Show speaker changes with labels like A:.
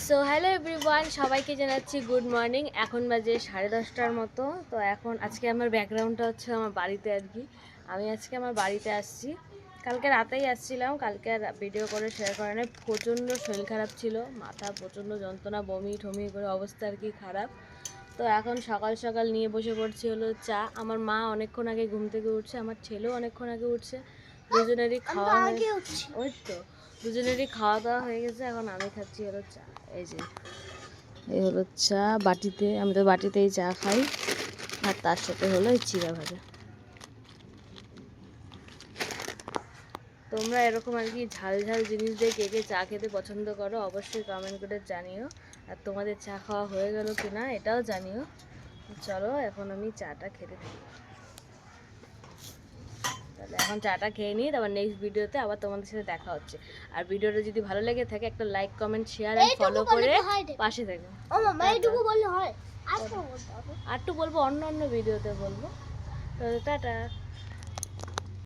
A: So hello everyone, সবাইকে জানাচ্ছি good morning. এখন বাজে 10:30টার মতো। তো এখন আজকে আমার ব্যাকগ্রাউন্ডটা হচ্ছে আমার বাড়িতে আর কি। আমি আজকে আমার বাড়িতে আসছি, কালকে রাতেই আসছিলাম, কালকে আর ভিডিও করে শেয়ার করে নাই। প্রচণ্ড শরীর খারাপ ছিল, মাথা প্রচণ্ড যন্ত্রণা, বমি ঠমি করে অবস্থা আর কি খারাপ। তো এখন সকাল সকাল নিয়ে বসে পড়ছি হলো চা। আমার মা অনেকক্ষণ আগে ঘুম থেকে উঠছে, আমার ছেলেও অনেকক্ষণ আগে উঠছে, দুজনেরই খাওয়া হয়ে ওই তো দুজনেরই খাওয়া দাওয়া হয়ে গেছে। এখন আমি খাচ্ছি হলো চা। এই যে এই হলো চা বাটিতে, আমি তো বাটিতেই চা খাই, আর তার সাথে হলো এই চিড়া ভাজা। তোমরা এরকম আর কি ঝাল ঝাল জিনিস দিয়ে কে কে চা খেতে পছন্দ করো অবশ্যই কমেন্ট করে জানিও, আর তোমাদের চা খাওয়া হয়ে গেল কি না এটাও জানিও। চলো এখন আমি চাটা খেতে থাকি। তাহলে এখন চাটা খেয়ে নিই, তারপর নেক্সট ভিডিওতে আবার তোমাদের সাথে দেখা হচ্ছে। আর ভিডিওটা যদি ভালো লেগে থাকে একটা লাইক কমেন্ট শেয়ার আর ফলো করে পাশে থেকো। আর একটু বলবো, অন্য অন্য ভিডিওতে বলবো। তো টাটা।